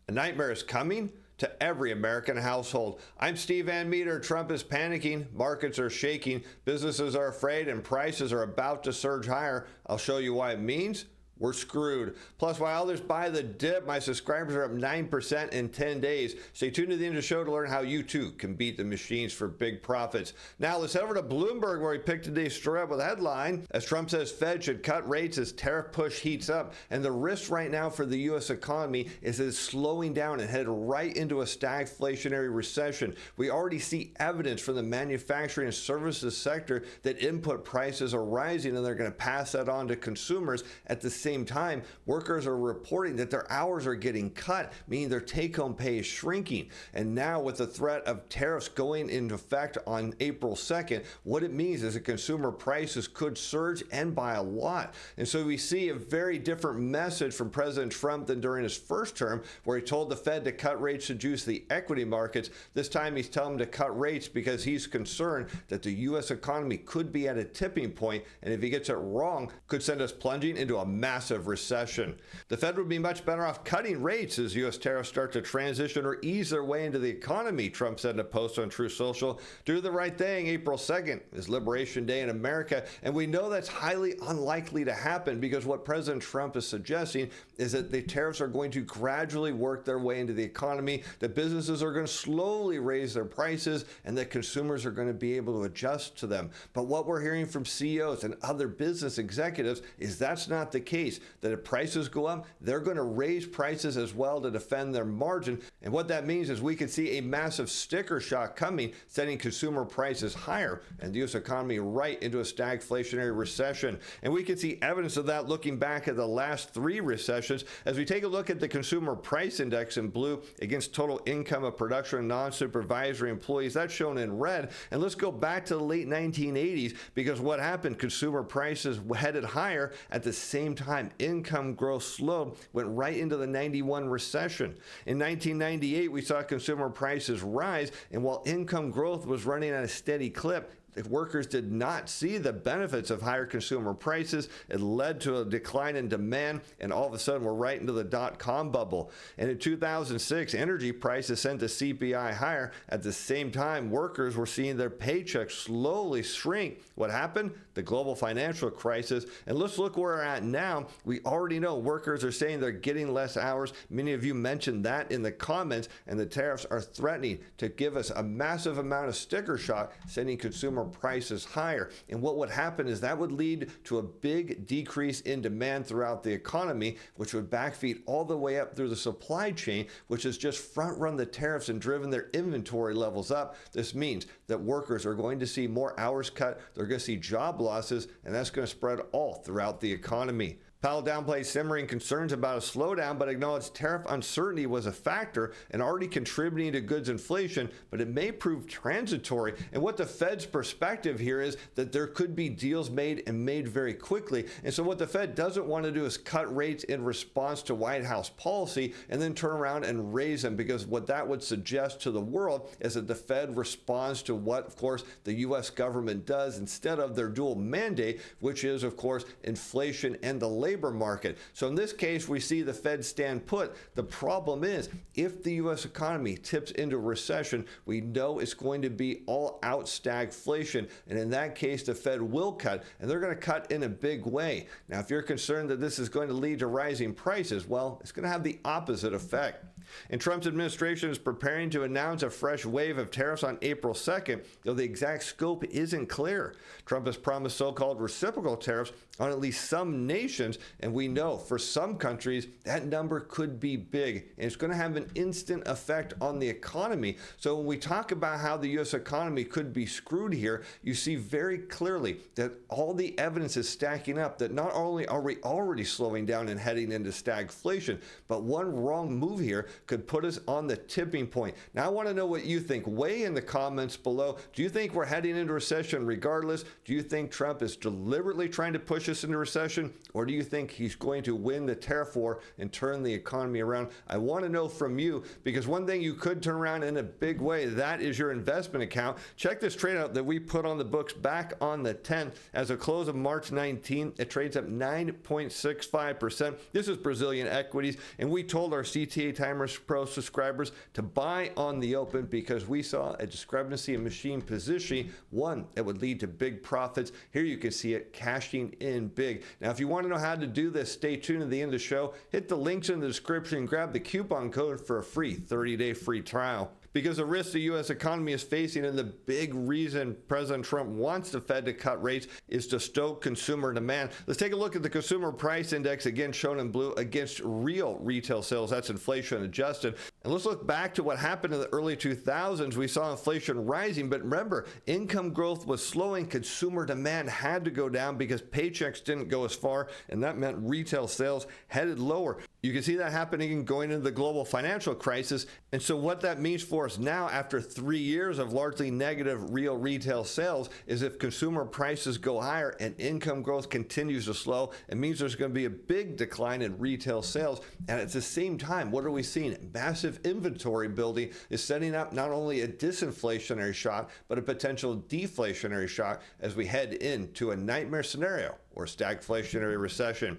A nightmare is coming to every American household. I'm Steve Van Metre. Trump is panicking, markets are shaking, businesses are afraid, and prices are about to surge higher. I'll show you why it means we're screwed. Plus, while others buy the dip, my subscribers are up 9% in 10 days. Stay tuned to the end of the show to learn how you too can beat the machines for big profits. Now, let's head over to Bloomberg, where we picked today's story up with a headline: as Trump says Fed should cut rates as tariff push heats up. And the risk right now for the U.S. economy is that it's slowing down and headed right into a stagflationary recession. We already see evidence from the manufacturing and services sector that input prices are rising, and they're going to pass that on to consumers. At the same time, workers are reporting that their hours are getting cut, meaning their take-home pay is shrinking. And now, with the threat of tariffs going into effect on April 2nd, what it means is that consumer prices could surge, and by a lot. And so we see a very different message from President Trump than during his first term, where he told the Fed to cut rates to juice the equity markets. This time he's telling them to cut rates because he's concerned that the U.S. economy could be at a tipping point, and if he gets it wrong, could send us plunging into a massive recession. The Fed would be much better off cutting rates as U.S. tariffs start to transition or ease their way into the economy, Trump said in a post on Truth Social. Do the right thing. April 2nd is Liberation Day in America, and we know that's highly unlikely to happen because what President Trump is suggesting is that the tariffs are going to gradually work their way into the economy, that businesses are going to slowly raise their prices, and that consumers are going to be able to adjust to them. But what we're hearing from CEOs and other business executives is that's not the case. That if prices go up, they're going to raise prices as well to defend their margin. And what that means is we could see a massive sticker shock coming, sending consumer prices higher and the U.S. economy right into a stagflationary recession. And we can see evidence of that looking back at the last 3 recessions. As we take a look at the consumer price index in blue against total income of production and non-supervisory employees, that's shown in red. And let's go back to the late 1980s, because what happened? Consumer prices headed higher. At the same time, income growth slowed, went right into the 91 recession. In 1998, we saw consumer prices rise, and while income growth was running at a steady clip, if workers did not see the benefits of higher consumer prices, it led to a decline in demand, and all of a sudden we're right into the dot-com bubble. And in 2006, energy prices sent the CPI higher. At the same time, workers were seeing their paychecks slowly shrink. What happened? The global financial crisis. And let's look where we're at now. We already know workers are saying they're getting less hours. Many of you mentioned that in the comments, and the tariffs are threatening to give us a massive amount of sticker shock, sending consumer prices higher. And what would happen is that would lead to a big decrease in demand throughout the economy, which would backfeed all the way up through the supply chain, which has just front run the tariffs and driven their inventory levels up. This means that workers are going to see more hours cut, they're going to see job losses, and that's going to spread all throughout the economy. Powell downplayed simmering concerns about a slowdown, but acknowledged tariff uncertainty was a factor and already contributing to goods inflation, but it may prove transitory. And what the Fed's perspective here is that there could be deals made, and made very quickly. And so what the Fed doesn't want to do is cut rates in response to White House policy and then turn around and raise them, because what that would suggest to the world is that the Fed responds to what, of course, the U.S. government does instead of their dual mandate, which is, of course, inflation and the labor market. So in this case, we see the Fed stand put. The problem is, if the U.S. economy tips into recession, we know it's going to be all out stagflation. And in that case, the Fed will cut, and they're going to cut in a big way. Now, if you're concerned that this is going to lead to rising prices, well, it's going to have the opposite effect. And Trump's administration is preparing to announce a fresh wave of tariffs on April 2nd, though the exact scope isn't clear. Trump has promised so-called reciprocal tariffs on at least some nations, and we know for some countries that number could be big, and it's going to have an instant effect on the economy. So when we talk about how the U.S. economy could be screwed here, you see very clearly that all the evidence is stacking up that not only are we already slowing down and heading into stagflation, but one wrong move here could put us on the tipping point. Now, I want to know what you think. Weigh in the comments below. Do you think we're heading into recession regardless? Do you think Trump is deliberately trying to push us into recession? Or do you think he's going to win the tariff war and turn the economy around? I want to know from you, because one thing you could turn around in a big way, that is your investment account. Check this trade out that we put on the books back on the 10th. As of close of March 19, it trades up 9.65%. This is Brazilian equities, and we told our CTA Timers Pro subscribers to buy on the open because we saw a discrepancy in machine positioning, one that would lead to big profits. Here you can see it cashing in big. Now, if you want to know how to do this, stay tuned to the end of the show. Hit the links in the description and grab the coupon code for a free 30-day free trial. Because the risk the U.S. economy is facing, and the big reason President Trump wants the Fed to cut rates, is to stoke consumer demand. Let's take a look at the consumer price index, again shown in blue, against real retail sales. That's inflation adjusted. And let's look back to what happened in the early 2000s. We saw inflation rising, but remember, income growth was slowing. Consumer demand had to go down because paychecks didn't go as far, and that meant retail sales headed lower. You can see that happening going into the global financial crisis. And so what that means for us now, after 3 years of largely negative real retail sales, is if consumer prices go higher and income growth continues to slow, it means there's going to be a big decline in retail sales. And at the same time, what are we seeing? Massive inventory building is setting up not only a disinflationary shock, but a potential deflationary shock as we head into a nightmare scenario or stagflationary recession.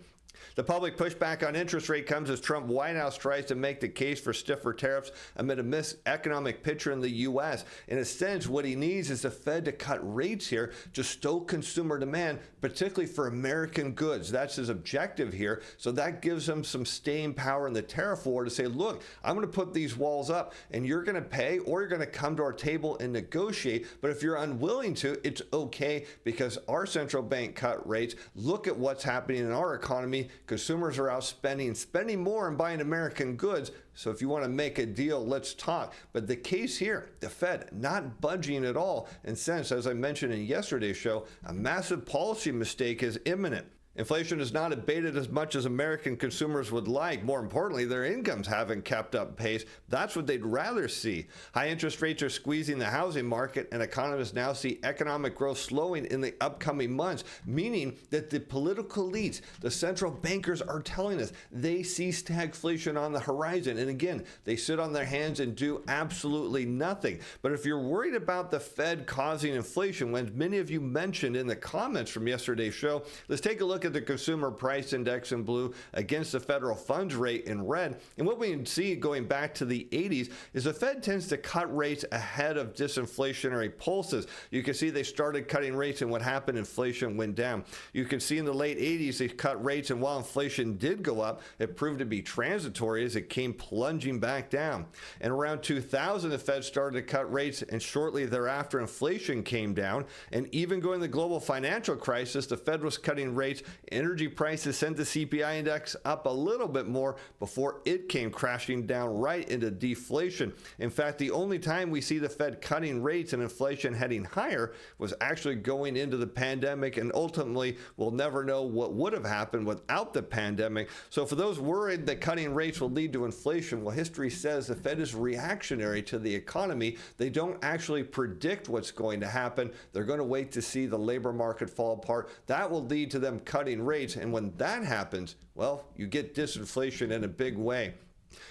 The public pushback on interest rate comes as Trump White House tries to make the case for stiffer tariffs amid a mixed economic picture in the U.S. In a sense, what he needs is the Fed to cut rates here to stoke consumer demand, particularly for American goods. That's his objective here. So that gives him some staying power in the tariff war to say, look, I'm going to put these walls up and you're going to pay, or you're going to come to our table and negotiate. But if you're unwilling to, it's okay, because our central bank cut rates. Look at what's happening in our economy. Consumers are out spending more and buying American goods. So if you want to make a deal, let's talk. But the case here, the Fed not budging at all, and since, as I mentioned in yesterday's show, a massive policy mistake is imminent. Inflation has not abated as much as American consumers would like. More importantly, their incomes haven't kept up pace. That's what they'd rather see. High interest rates are squeezing the housing market, and economists now see economic growth slowing in the upcoming months, meaning that the political elites, the central bankers, are telling us they see stagflation on the horizon. And again, they sit on their hands and do absolutely nothing. But if you're worried about the Fed causing inflation, when many of you mentioned in the comments from yesterday's show, let's take a look at the consumer price index in blue against the federal funds rate in red. And what we can see going back to the 80s is the Fed tends to cut rates ahead of disinflationary pulses. You can see they started cutting rates, and what happened, inflation went down. You can see in the late 80s they cut rates, and while inflation did go up, it proved to be transitory as it came plunging back down. And around 2000, the Fed started to cut rates, and shortly thereafter inflation came down. And even going the global financial crisis, the Fed was cutting rates. Energy prices sent the CPI index up a little bit more before it came crashing down right into deflation. In fact, the only time we see the Fed cutting rates and inflation heading higher was actually going into the pandemic, and ultimately we'll never know what would have happened without the pandemic. So for those worried that cutting rates will lead to inflation, well, history says the Fed is reactionary to the economy. They don't actually predict what's going to happen. They're going to wait to see the labor market fall apart. That will lead to them cutting rates, and when that happens, well, you get disinflation in a big way.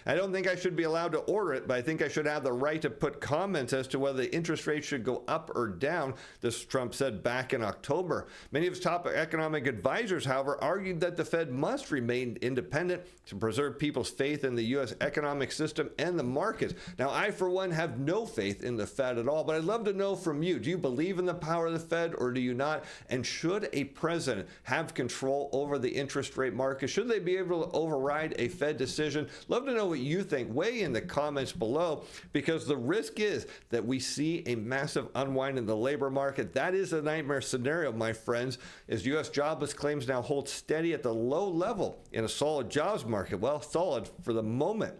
I don't think I should be allowed to order it, but I think I should have the right to put comments as to whether the interest rate should go up or down, this Trump said back in October. Many of his top economic advisors, however, argued that the Fed must remain independent to preserve people's faith in the U.S. economic system and the markets. Now, I, for one, have no faith in the Fed at all, but I'd love to know from you, do you believe in the power of the Fed or do you not? And should a president have control over the interest rate market? Should they be able to override a Fed decision? Love to know what you think. Weigh in the comments below, because the risk is that we see a massive unwind in the labor market. That is a nightmare scenario, my friends, as U.S. jobless claims now hold steady at the low level in a solid jobs market. Well, solid for the moment.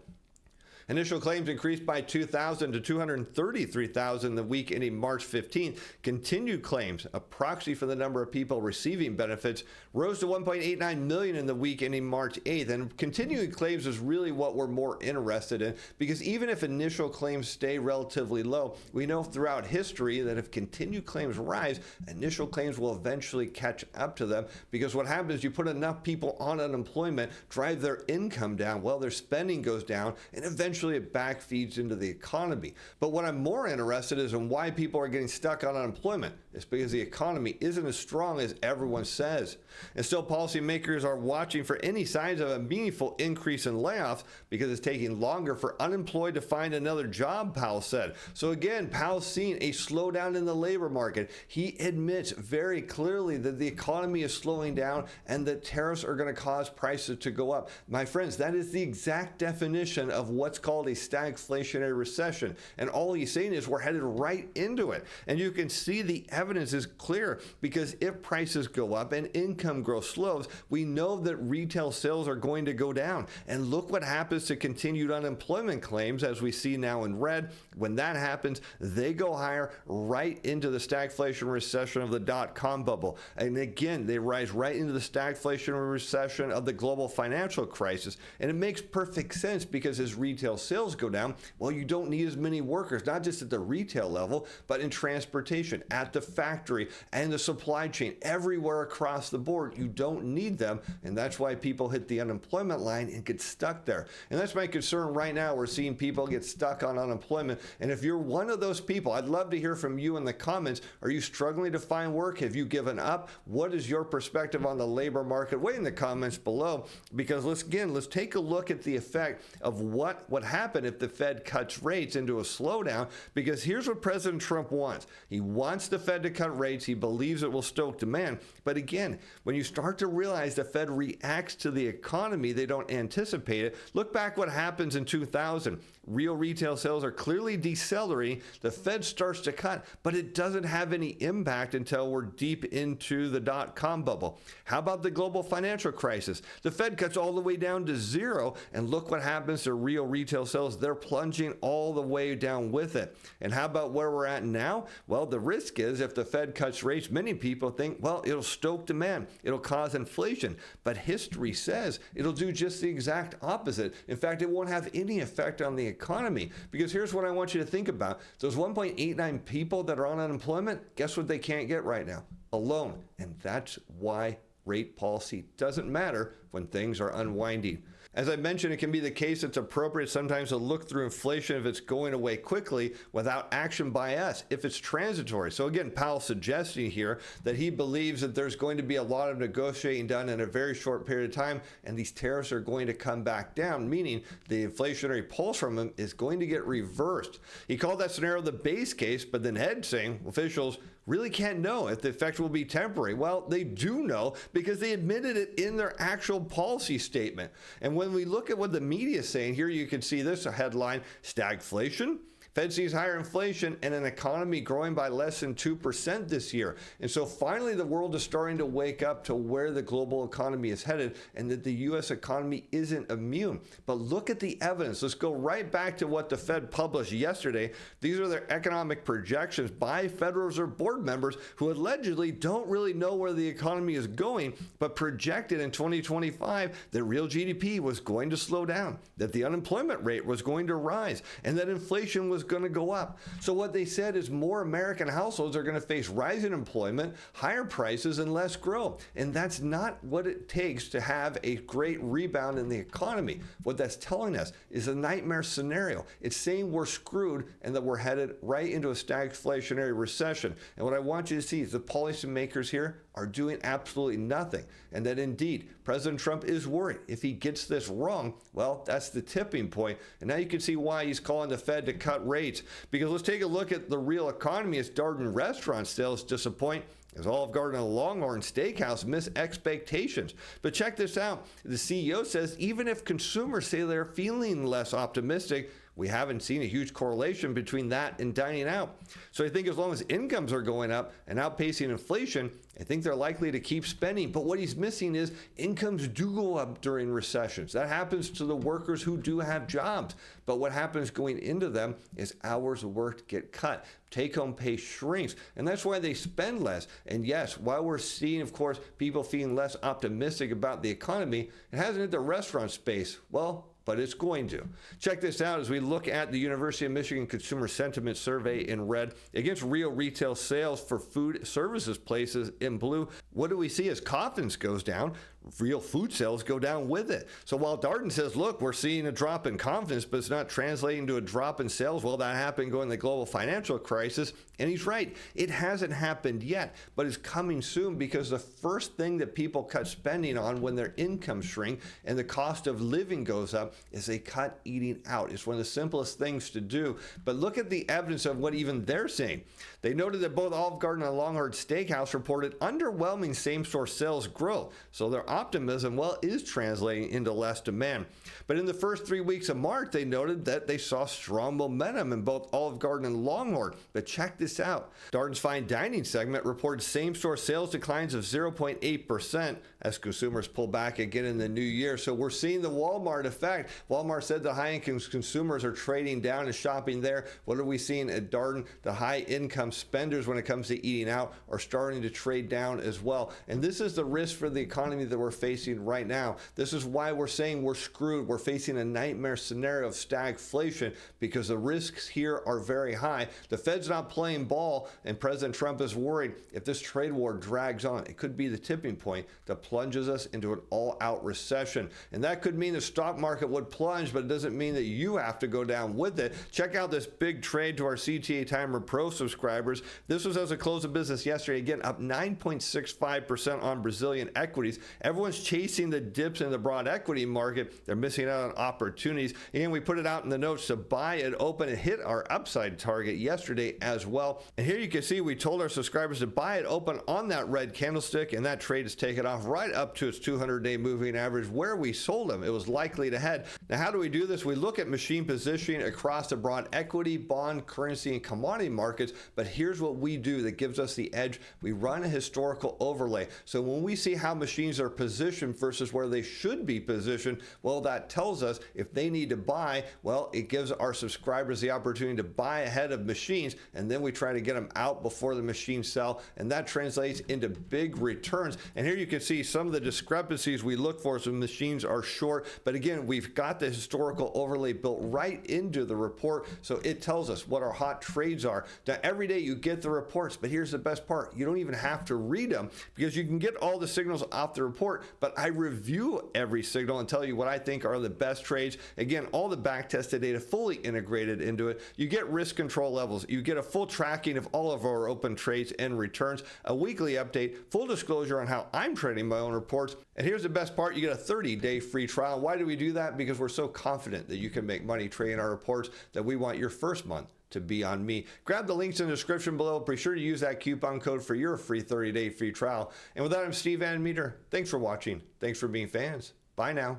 Initial claims increased by 2,000 to 233,000 the week ending March 15th. Continued claims, a proxy for the number of people receiving benefits, rose to 1.89 million in the week ending March 8th. And continuing claims is really what we're more interested in, because even if initial claims stay relatively low, we know throughout history that if continued claims rise, initial claims will eventually catch up to them, because what happens is you put enough people on unemployment, drive their income down, well, their spending goes down, and eventually it back feeds into the economy. But what I'm more interested in is in why people are getting stuck on unemployment. It's because the economy isn't as strong as everyone says. And still, policymakers are watching for any signs of a meaningful increase in layoffs, because it's taking longer for unemployed to find another job, Powell said. So again, Powell's seeing a slowdown in the labor market. He admits very clearly that the economy is slowing down and that tariffs are going to cause prices to go up. My friends, that is the exact definition of what's called a stagflationary recession. And all he's saying is we're headed right into it. And you can see the evidence is clear, because if prices go up and income growth slows, we know that retail sales are going to go down. And look what happens to continued unemployment claims, as we see now in red. When that happens, they go higher, right into the stagflation recession of the dot-com bubble. And again, they rise right into the stagflation recession of the global financial crisis. And it makes perfect sense, because as retail sales go down, well, you don't need as many workers, not just at the retail level, but in transportation, at the factory, and the supply chain, everywhere across the board. You don't need them, and that's why people hit the unemployment line and get stuck there. And that's my concern right now. We're seeing people get stuck on unemployment. And if you're one of those people, I'd love to hear from you in the comments. Are you struggling to find work? Have you given up? What is your perspective on the labor market? Wait in the comments below, because let's take a look at the effect of what would happen if the Fed cuts rates into a slowdown. Because here's what President Trump wants. He wants the Fed to cut rates. He believes it will stoke demand. But again, when you start to realize the Fed reacts to the economy, they don't anticipate it. Look back what happens in 2000. Real retail sales are clearly decelerating. The Fed starts to cut, but it doesn't have any impact until we're deep into the dot-com bubble. How about the global financial crisis? The Fed cuts all the way down to zero, and look what happens to real retail sales. They're plunging all the way down with it. And how about where we're at now? Well, the risk is if the Fed cuts rates, many people think, well, it'll stoke demand. It'll cause inflation. But history says it'll do just the exact opposite. In fact, it won't have any effect on the economy, because here's what I want you to think about. Those 1.89 people that are on unemployment, guess what they can't get right now? A loan. And that's why rate policy doesn't matter when things are unwinding. As I mentioned, it can be the case it's appropriate sometimes to look through inflation if it's going away quickly without action by us, if it's transitory. So again, Powell's suggesting here that he believes that there's going to be a lot of negotiating done in a very short period of time, and these tariffs are going to come back down, meaning the inflationary pulse from them is going to get reversed. He called that scenario the base case, but then Ed saying officials really can't know if the effect will be temporary. Well, they do know, because they admitted it in their actual policy statement. And when we look at what the media is saying, here you can see this headline: stagflation. Fed sees higher inflation and an economy growing by less than 2% this year. And so finally, the world is starting to wake up to where the global economy is headed, and that the U.S. economy isn't immune. But look at the evidence. Let's go right back to what the Fed published yesterday. These are their economic projections by Federal Reserve Board members who allegedly don't really know where the economy is going, but projected in 2025 that real GDP was going to slow down, that the unemployment rate was going to rise, and that inflation was going to go up. So what they said is more American households are going to face rising employment, higher prices, and less growth. And that's not what it takes to have a great rebound in the economy. What that's telling us is a nightmare scenario. It's saying we're screwed and that we're headed right into a stagflationary recession. And what I want you to see is the policymakers here are doing absolutely nothing. And that indeed, President Trump is worried. If he gets this wrong, well, that's the tipping point. And now you can see why he's calling the Fed to cut rates. Because let's take a look at the real economy as Darden restaurant sales disappoint, as Olive Garden and Longhorn Steakhouse miss expectations. But check this out. The CEO says even if consumers say they're feeling less optimistic, we haven't seen a huge correlation between that and dining out. So I think as long as incomes are going up and outpacing inflation, I think they're likely to keep spending. But what he's missing is incomes do go up during recessions. That happens to the workers who do have jobs. But what happens going into them is hours worked get cut. Take-home pay shrinks, and that's why they spend less. And yes, while we're seeing, of course, people feeling less optimistic about the economy, it hasn't hit the restaurant space. Well, but it's going to. Check this out as we look at the University of Michigan Consumer Sentiment Survey in red against real retail sales for food services places in blue. What do we see as confidence goes down? Real food sales go down with it. So while Darden says, look, we're seeing a drop in confidence, but it's not translating to a drop in sales. Well, that happened during the global financial crisis. And he's right. It hasn't happened yet, but it's coming soon, because the first thing that people cut spending on when their incomes shrink and the cost of living goes up is they cut eating out. It's one of the simplest things to do. But look at the evidence of what even they're saying. They noted that both Olive Garden and Longhorn Steakhouse reported underwhelming same-store sales growth. So their optimism, well, is translating into less demand. But in the first 3 weeks of March, they noted that they saw strong momentum in both Olive Garden and Longhorn. But check this out. Darden's fine dining segment reported same-store sales declines of 0.8% as consumers pull back again in the new year. So we're seeing the Walmart effect. Walmart said the high-income consumers are trading down and shopping there. What are we seeing at Darden? The high-income spenders, when it comes to eating out, are starting to trade down as well. And this is the risk for the economy that we're facing right now. This is why we're saying we're screwed. We're facing a nightmare scenario of stagflation, because the risks here are very high. The Fed's not playing ball, and President Trump is worried if this trade war drags on, it could be the tipping point that plunges us into an all-out recession. And that could mean the stock market would plunge, but it doesn't mean that you have to go down with it. Check out this big trade to our CTA Timer Pro subscribers. This was as a close of business yesterday, again up 9.65% on Brazilian equities. Everyone's chasing the dips in the broad equity market. They're missing out on opportunities. And we put it out in the notes to buy at open and hit our upside target yesterday as well. And here you can see we told our subscribers to buy at open on that red candlestick, and that trade has taken off right up to its 200-day moving average where we sold them. It was likely to head. Now, how do we do this? We look at machine positioning across the broad equity, bond, currency, and commodity markets. But here's what we do that gives us the edge. We run a historical overlay. So when we see how machines are positioned versus where they should be positioned, well, that tells us if they need to buy, well, it gives our subscribers the opportunity to buy ahead of machines, and then we try to get them out before the machines sell, and that translates into big returns. And here you can see some of the discrepancies we look for. So machines are short, but again, we've got the historical overlay built right into the report, so it tells us what our hot trades are. Now, every day you get the reports, but here's the best part. You don't even have to read them, because you can get all the signals off the report, but I review every signal and tell you what I think are the best trades. Again, all the back-tested data fully integrated into it. You get risk control levels. You get a full tracking of all of our open trades and returns, a weekly update, full disclosure on how I'm trading my own reports. And here's the best part. You get a 30-day free trial. Why do we do that? Because we're so confident that you can make money trading our reports that we want your first month to be on me. Grab the links in the description below. Be sure to use that coupon code for your free 30-day free trial. And with that, I'm Steve Van Metre. Thanks for watching. Thanks for being fans. Bye now.